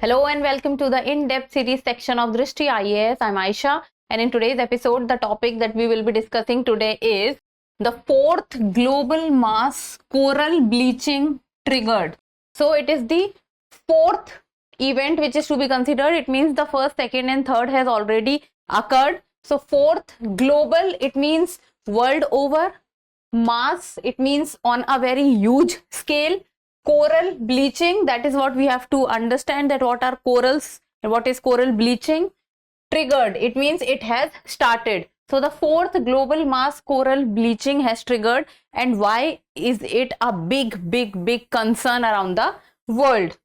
Hello and welcome to the in-depth series section of Drishti IAS. I'm Aisha, and in today's episode, the topic that we will be discussing today is the fourth global mass coral bleaching triggered. So it is the fourth event which is to be considered. It means the first, second and third has already occurred. So fourth global, it means world over. Mass, it means on a very huge scale. Coral bleaching, that is what we have to understand, that what are corals and what is coral bleaching. Triggered, it means it has started. So the fourth global mass coral bleaching has triggered, and why is it a big concern around the world?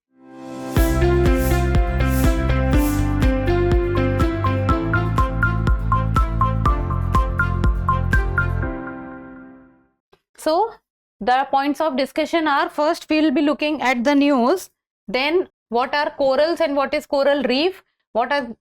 So the points of discussion are, first we will be looking at the news, then what are corals and what is coral reef,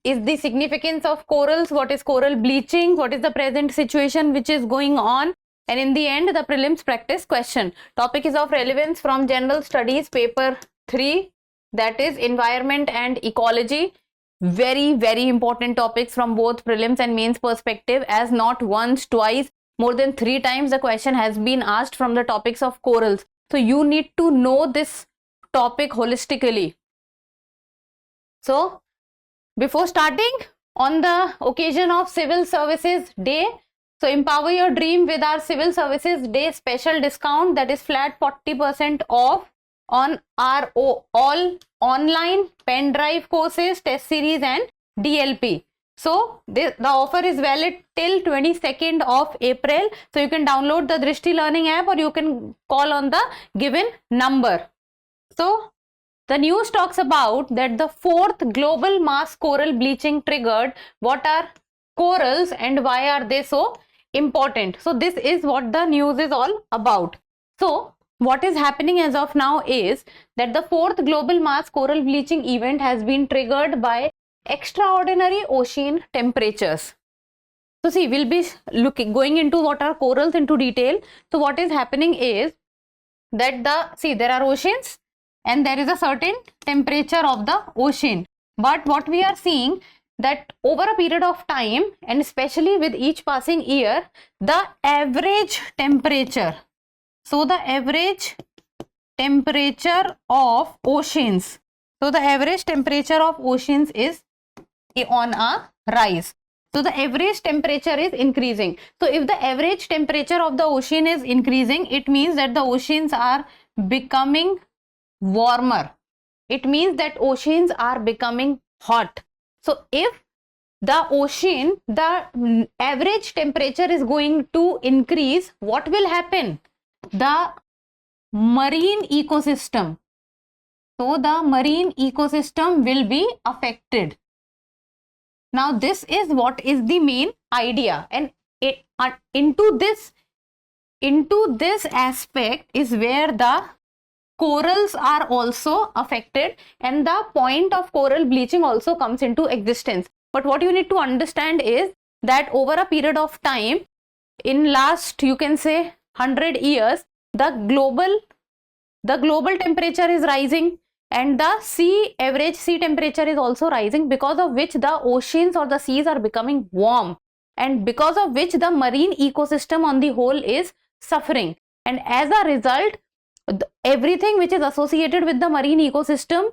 is the significance of corals, what is coral bleaching, what is the present situation which is going on, and in the end the prelims practice question. Topic is of relevance from General Studies paper 3, that is environment and ecology. Very important topics from both prelims and mains perspective, as not once, twice, more than 3 times the question has been asked from the topics of corals. So you need to know this topic holistically. So before starting, on the occasion of Civil Services Day, so empower your dream with our Civil Services Day special discount, that is flat 40% off on our all online pen drive courses, test series and DLP. So the offer is valid till 22nd of April. So you can download the Drishti Learning app or you can call on the given number. So the news talks about that the fourth global mass coral bleaching triggered. What are corals and why are they so important? So this is what the news is all about. So what is happening as of now is that the fourth global mass coral bleaching event has been triggered by extraordinary ocean temperatures. So see, we'll be going into what are corals into detail. So what is happening is that there are oceans and there is a certain temperature of the ocean. But what we are seeing that over a period of time, and especially with each passing year, the average temperature. So the average temperature of oceans. So the average temperature of oceans is on a rise. So the average temperature is increasing. So if the average temperature of the ocean is increasing, it means that the oceans are becoming warmer. It means that oceans are becoming hot. So if the ocean, the average temperature is going to increase, what will happen? The marine ecosystem. So the marine ecosystem will be affected. Now this is what is the main idea, and into this aspect is where the corals are also affected, and the point of coral bleaching also comes into existence. But what you need to understand is that over a period of time, in last, you can say 100 years, the global temperature is rising, and the average sea temperature is also rising, because of which the oceans or the seas are becoming warm, and because of which the marine ecosystem on the whole is suffering. And as a result, everything which is associated with the marine ecosystem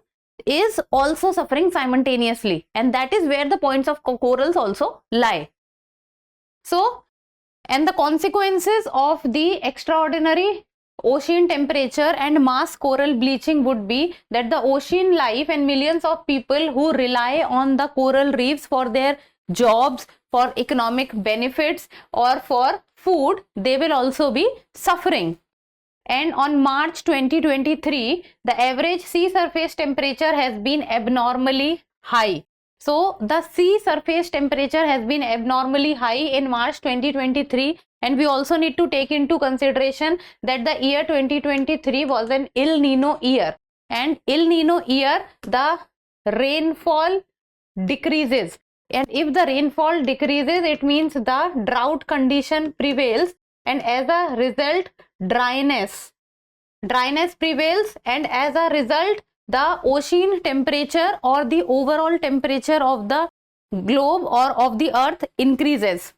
is also suffering simultaneously, and that is where the points of corals also lie. So, and the consequences of the extraordinary ocean temperature and mass coral bleaching would be that the ocean life and millions of people who rely on the coral reefs for their jobs, for economic benefits or for food, they will also be suffering. And on March 2023, the average sea surface temperature has been abnormally high. So the sea surface temperature has been abnormally high in March 2023, and we also need to take into consideration that the year 2023 was an El Nino year, and El Nino year, the rainfall decreases, and if the rainfall decreases, it means the drought condition prevails, and as a result dryness prevails, and as a result the ocean temperature or the overall temperature of the globe or of the earth increases.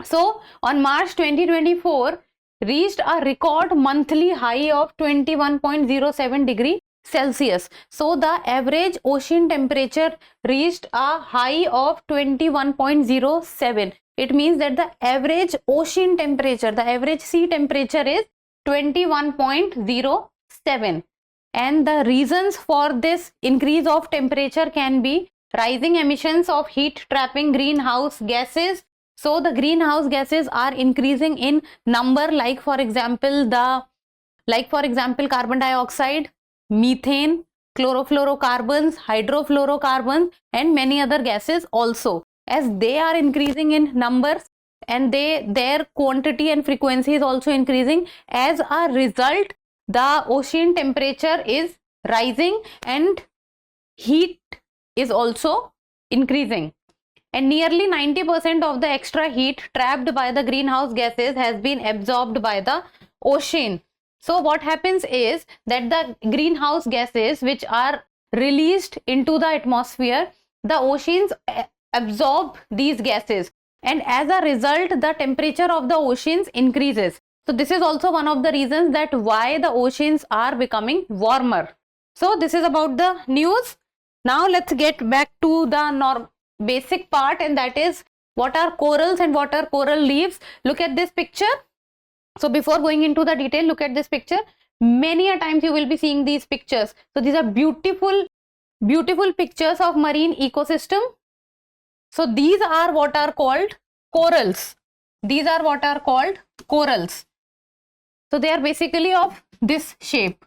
So on March 2024 reached a record monthly high of 21.07 degree Celsius. So the average ocean temperature reached a high of 21.07. It means that the average ocean temperature, the average sea temperature is 21.07. And the reasons for this increase of temperature can be rising emissions of heat trapping greenhouse gases. So the greenhouse gases are increasing in number, like for example carbon dioxide, methane, chlorofluorocarbons, hydrofluorocarbons, and many other gases also. As they are increasing in numbers and their quantity and frequency is also increasing, as a result the ocean temperature is rising and heat is also increasing. And nearly 90% of the extra heat trapped by the greenhouse gases has been absorbed by the ocean. So what happens is that the greenhouse gases which are released into the atmosphere, the oceans absorb these gases, and as a result the temperature of the oceans increases. So this is also one of the reasons that why the oceans are becoming warmer. So this is about the news. Now let's get back to the basic part, and that is what are corals and what are coral reefs. Look at this picture. So before going into the detail, look at this picture. Many a times you will be seeing these pictures. So these are beautiful pictures of marine ecosystem. So these are what are called corals. These are what are called corals. So they are basically of this shape.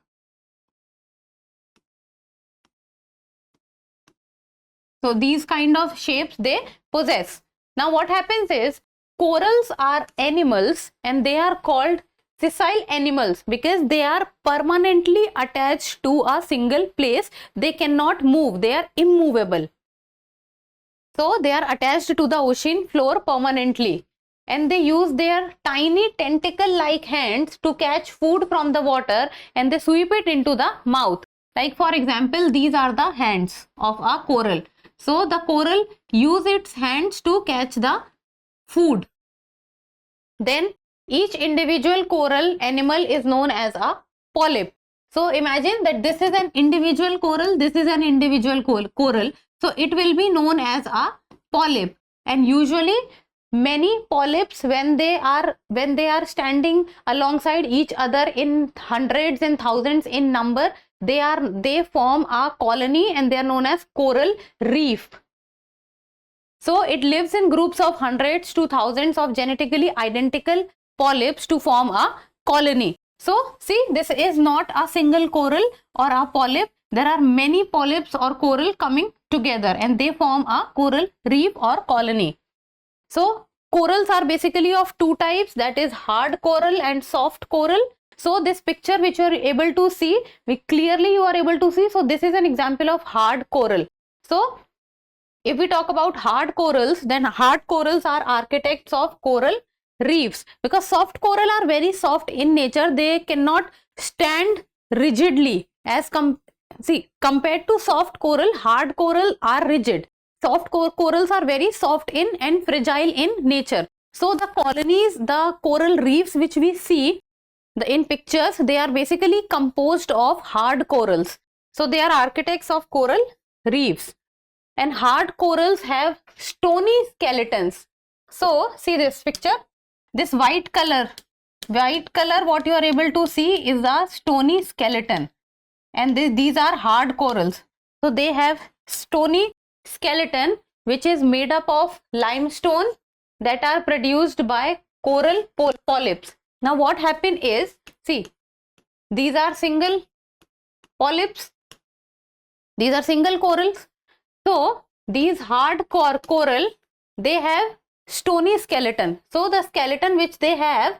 So these kind of shapes they possess. Now what happens is, corals are animals and they are called sessile animals because they are permanently attached to a single place. They cannot move, they are immovable. So they are attached to the ocean floor permanently, and they use their tiny tentacle like hands to catch food from the water and they sweep it into the mouth. Like for example, these are the hands of a coral. So the coral use its hands to catch the food. Then each individual coral animal is known as a polyp. So imagine that this is an individual coral, this is an individual coral. So it will be known as a polyp. And usually many polyps, when they are standing alongside each other in hundreds and thousands in number, they form a colony and they are known as coral reef. So it lives in groups of hundreds to thousands of genetically identical polyps to form a colony. So see, this is not a single coral or a polyp. There are many polyps or coral coming together and they form a coral reef or colony. So corals are basically of two types, that is hard coral and soft coral. So this picture which you are able to see, clearly you are able to see. So this is an example of hard coral. So if we talk about hard corals, then hard corals are architects of coral reefs, because soft coral are very soft in nature. They cannot stand rigidly compared to soft coral. Hard coral are rigid. Soft corals are very soft in and fragile in nature. So the colonies, the coral reefs which we see in pictures, they are basically composed of hard corals. So they are architects of coral reefs. And hard corals have stony skeletons. So see this picture, this white color what you are able to see is a stony skeleton, and these are hard corals. So they have stony skeleton which is made up of limestone that are produced by coral polyps. Now what happened is, see, these are single polyps, these are single corals. So these hard coral, they have stony skeleton. So the skeleton which they have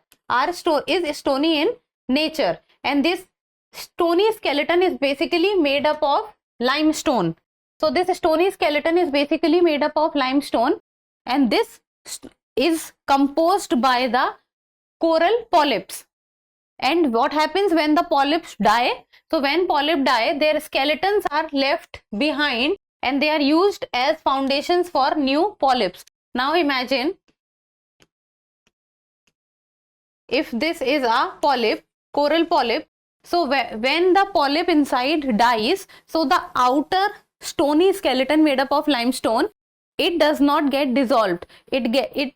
is stony in nature, and this stony skeleton is basically made up of limestone. So this stony skeleton is basically made up of limestone, and this is composed by the coral polyps. And what happens when the polyps die? So when polyp die, their skeletons are left behind and they are used as foundations for new polyps. Now imagine if this is a polyp, coral polyp. So when the polyp inside dies, so the outer stony skeleton made up of limestone, it does not get dissolved. It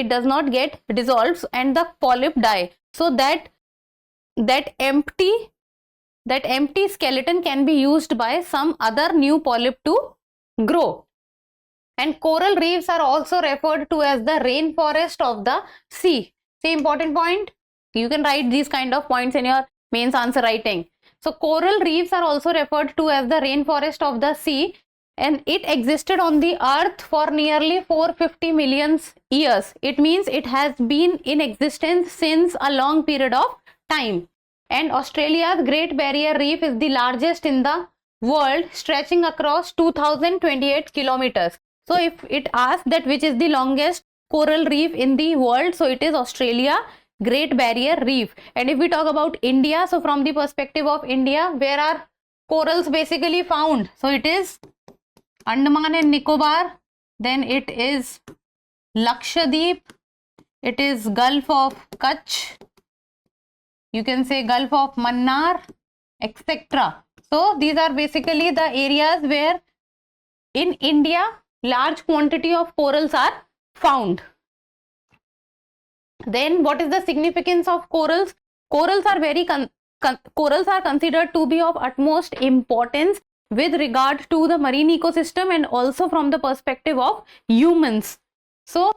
does not get dissolved and the polyp die. So that empty skeleton can be used by some other new polyp to grow. And coral reefs are also referred to as the rainforest of the sea. See, important point. You can write these kind of points in your mains answer writing. So coral reefs are also referred to as the rainforest of the sea, and it existed on the earth for nearly 450 million years. It means it has been in existence since a long period of time. And Australia's Great Barrier Reef is the largest in the world, stretching across 2028 kilometers. So if it asks that which is the longest coral reef in the world, so it is Australia Great Barrier Reef. And if we talk about India, so from the perspective of India, where are corals basically found? So it is Andaman and Nicobar, then it is Lakshadweep, it is Gulf of Kutch, you can say Gulf of Mannar, etc. So these are basically the areas where in India large quantity of corals are found. Then what is the significance of corals? Corals are corals are considered to be of utmost importance with regard to the marine ecosystem and also from the perspective of humans. So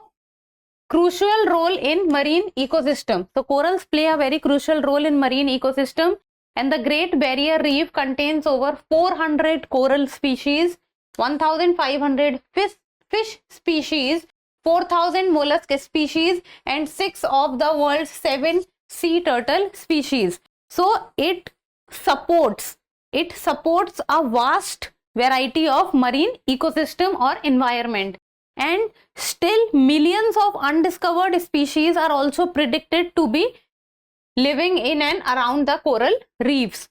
crucial role in marine ecosystem. So corals play a very crucial role in marine ecosystem, and the Great Barrier Reef contains over 400 coral species, 1,500 fish species, 4,000 mollusk species, and 6 of the world's 7 sea turtle species. So it supports a vast variety of marine ecosystem or environment. And still millions of undiscovered species are also predicted to be living in and around the coral reefs.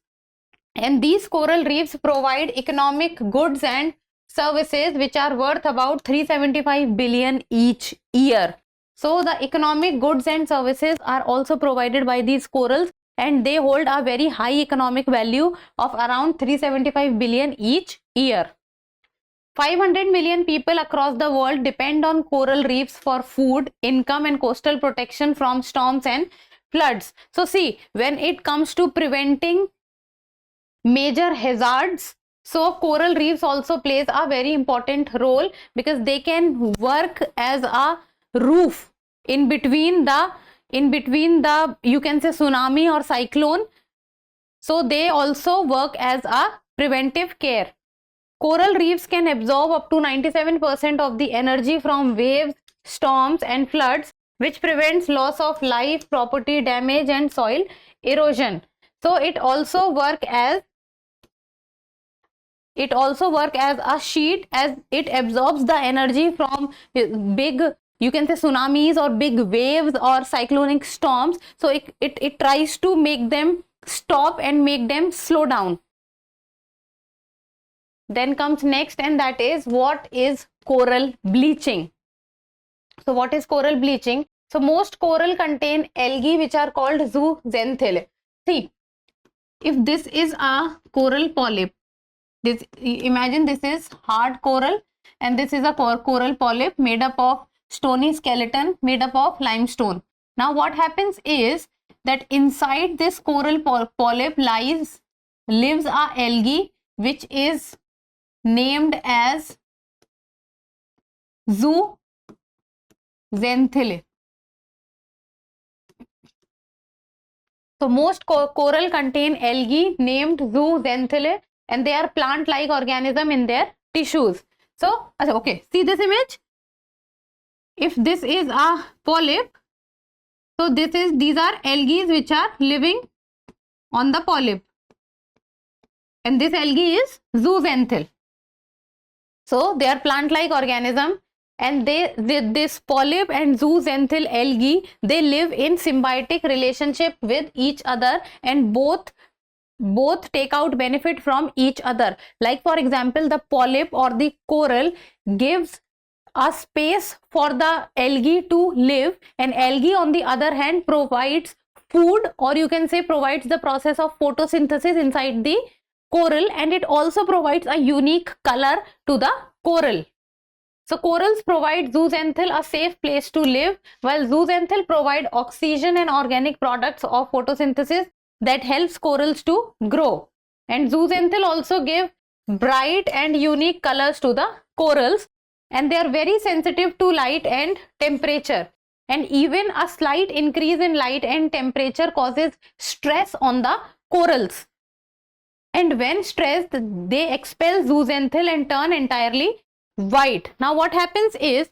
And these coral reefs provide economic goods and services which are worth about 375 billion each year. So the economic goods and services are also provided by these corals, and they hold a very high economic value of around 375 billion each year. 500 million people across the world depend on coral reefs for food, income, and coastal protection from storms and floods. So see, when it comes to preventing major hazards, so coral reefs also plays a very important role, because they can work as a roof in between the you can say tsunami or cyclone. So they also work as a preventive care. Coral reefs can absorb up to 97% of the energy from waves, storms, and floods, which prevents loss of life, property damage, and soil erosion. So it also work as a sheet, as it absorbs the energy from big, you can say tsunamis or big waves or cyclonic storms. So it tries to make them stop and make them slow down. Then comes next, and that is, what is coral bleaching? So what is coral bleaching? So most coral contain algae which are called zooxanthellae. See, if this is a coral polyp, imagine this is hard coral and this is a coral polyp made up of stony skeleton made up of limestone. Now what happens is that inside this coral polyp lives a algae which is named as zooxanthellae. So most coral contain algae named zooxanthellae, and they are plant-like organism in their tissues. So okay, see this image. If this is a polyp, so these are algae which are living on the polyp, and this algae is zooxanthellae. So they are plant-like organism and this polyp and zooxanthil algae, they live in symbiotic relationship with each other, and both take out benefit from each other. Like for example, the polyp or the coral gives a space for the algae to live, and algae on the other hand provides food, or you can say provides the process of photosynthesis inside the coral, and it also provides a unique color to the coral. So corals provide zooxanthil a safe place to live, while zooxanthil provide oxygen and organic products of photosynthesis that helps corals to grow. And zooxanthil also give bright and unique colors to the corals, and they are very sensitive to light and temperature. And even a slight increase in light and temperature causes stress on the corals. And when stressed, they expel zooxanthil and turn entirely white. Now what happens is,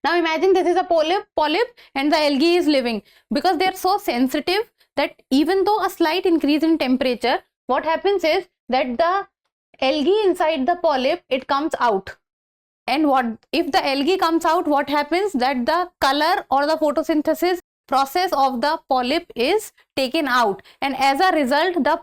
now imagine this is a polyp and the algae is living. Because they are so sensitive that even though a slight increase in temperature, what happens is that the algae inside the polyp, it comes out. And what if the algae comes out, what happens, that the color or the photosynthesis process of the polyp is taken out, and as a result the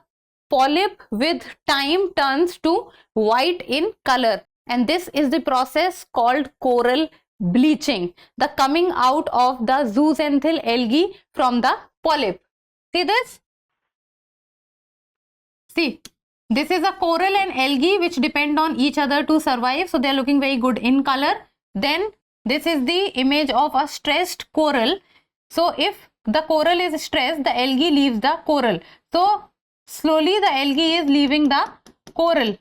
polyp with time turns to white in color, and this is the process called coral bleaching, the coming out of the zooxanthil algae from the polyp. See this? See, this is a coral and algae which depend on each other to survive, so they are looking very good in color. Then this is the image of a stressed coral. So if the coral is stressed, the algae leaves the coral. So slowly the algae is leaving the coral,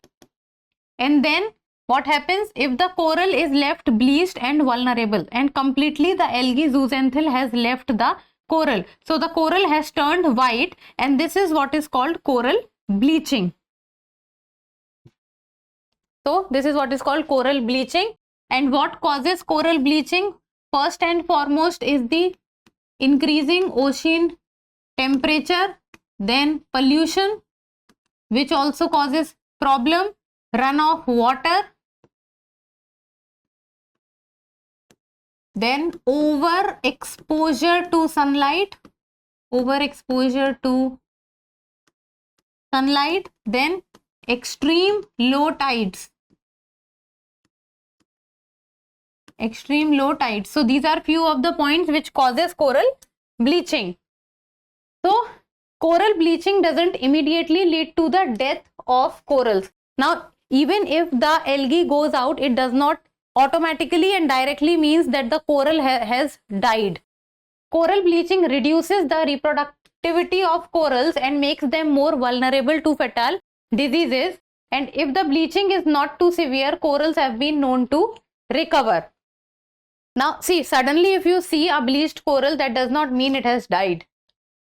and then what happens if the coral is left bleached and vulnerable, and completely the algae zooxanthil has left the coral, so the coral has turned white, and this is what is called coral bleaching. So this is what is called coral bleaching. And what causes coral bleaching? First and foremost is the increasing ocean temperature, then pollution, which also causes problem, runoff water, then overexposure to sunlight, then extreme low tides. So these are few of the points which causes coral bleaching. So coral bleaching doesn't immediately lead to the death of corals. Now even if the algae goes out, it does not automatically and directly means that the coral has died. Coral bleaching reduces the reproductivity of corals and makes them more vulnerable to fatal diseases. And if the bleaching is not too severe, corals have been known to recover. Now see, suddenly if you see a bleached coral, that does not mean it has died.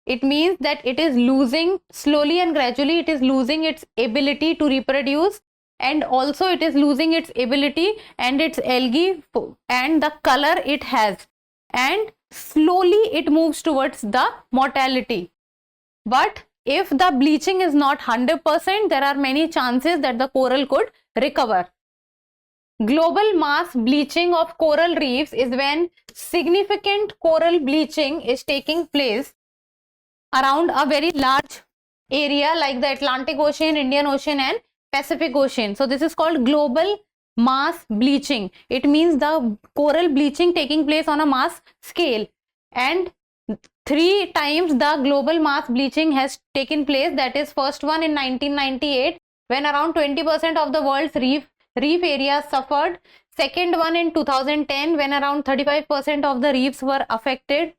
It means that it is losing, slowly and gradually it is losing its ability to reproduce, and also it is losing its ability and its algae and the color it has, and slowly it moves towards the mortality. But if the bleaching is not 100%, there are many chances that the coral could recover. Global mass bleaching of coral reefs is when significant coral bleaching is taking place around a very large area like the Atlantic Ocean, Indian Ocean and Pacific Ocean. So this is called global mass bleaching. It means the coral bleaching taking place on a mass scale, and 3 times the global mass bleaching has taken place. That is, first one in 1998 when around 20% of the world's reef areas suffered. Second one in 2010 when around 35% of the reefs were affected.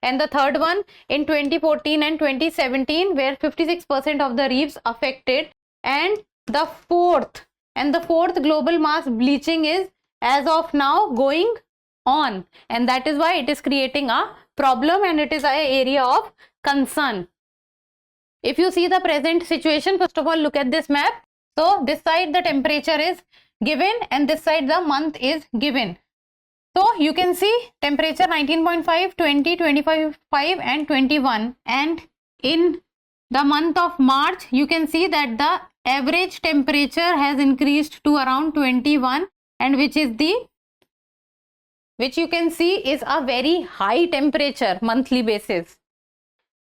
And the third one in 2014 and 2017 where 56% of the reefs affected. And the fourth global mass bleaching is as of now going on, and that is why it is creating a problem and it is an area of concern. If you see the present situation, first of all look at this map. So this side the temperature is given and this side the month is given. So you can see temperature 19.5, 20, 25 and 21, and in the month of March you can see that the average temperature has increased to around 21, and which is the which you can see is a very high temperature monthly basis.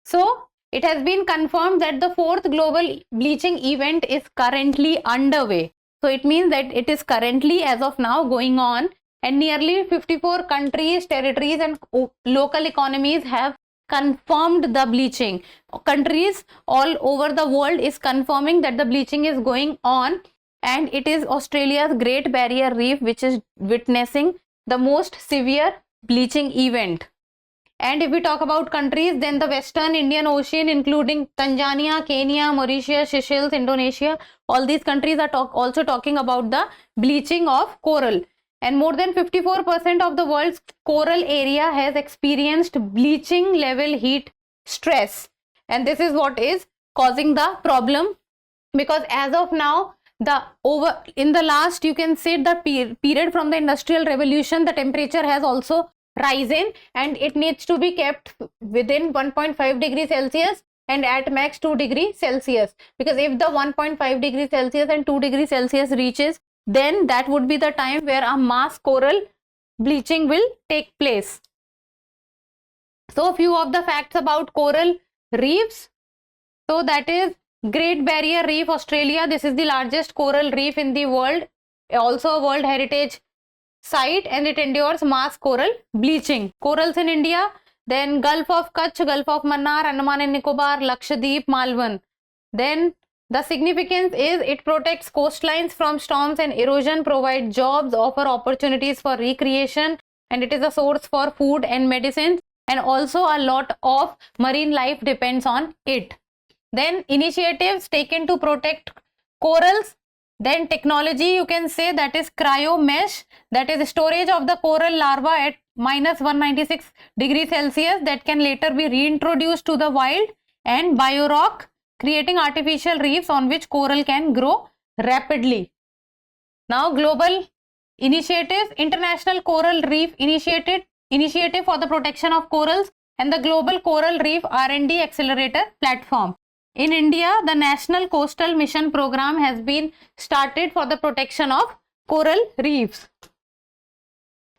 So it has been confirmed that the 4th global bleaching event is currently underway. So it means that it is currently, as of now, going on, and nearly 54 countries, territories and local economies have confirmed the bleaching. Countries all over the world is confirming that the bleaching is going on, and it is Australia's Great Barrier Reef which is witnessing the most severe bleaching event. And if we talk about countries, then the Western Indian Ocean, including Tanzania, Kenya, Mauritius, Seychelles, Indonesia, all these countries are also talking about the bleaching of coral. And more than 54% of the world's coral area has experienced bleaching level heat stress. And this is what is causing the problem, because as of now, in the last, you can say, the period from the Industrial Revolution, the temperature has also risen, and it needs to be kept within 1.5 degrees Celsius and at max 2 degrees Celsius, because if the 1.5 degrees Celsius and 2 degrees Celsius reaches, then that would be the time where a mass coral bleaching will take place. So few of the facts about coral reefs. So that is Great Barrier Reef, Australia. This is the largest coral reef in the world, also a World Heritage Site, and it endures mass coral bleaching. Corals in India, then Gulf of Kutch, Gulf of Mannar, Andaman and Nicobar, Lakshadweep, Malvan. Then the significance is it protects coastlines from storms and erosion, provides jobs, offer opportunities for recreation, and it is a source for food and medicines, and also a lot of marine life depends on it. Then initiatives taken to protect corals. Then technology, you can say, that is cryo mesh, that is storage of the coral larva at minus 196 degrees Celsius that can later be reintroduced to the wild, and biorock, creating artificial reefs on which coral can grow rapidly. Now global initiatives, International Coral Reef Initiative for the Protection of Corals, and the Global Coral Reef R&D Accelerator Platform. In India, the National Coastal Mission Program has been started for the protection of coral reefs.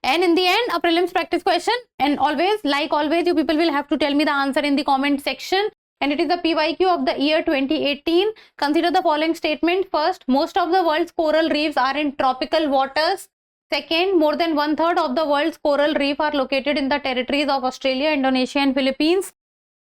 And in the end, a prelims practice question, and always, like always, you people will have to tell me the answer in the comment section, and it is the PYQ of the year 2018. Consider the following statement. First, most of the world's coral reefs are in tropical waters. Second, more than 1/3 of the world's coral reef are located in the territories of Australia, Indonesia and Philippines.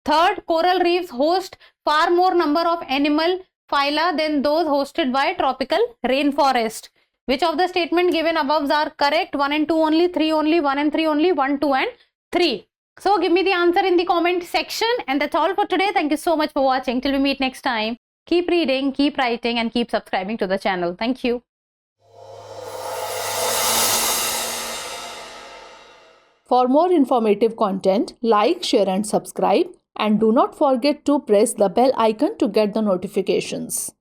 Third, coral reefs host far more number of animal phyla than those hosted by tropical rainforest. Which of the statement given above are correct? 1 and 2 only, 3 only, 1 and 3 only, 1, 2 and 3. So give me the answer in the comment section, and that's all for today. Thank you so much for watching. Till we meet next time, keep reading, keep writing and keep subscribing to the channel. Thank you. For more informative content, like, share and subscribe, and do not forget to press the bell icon to get the notifications.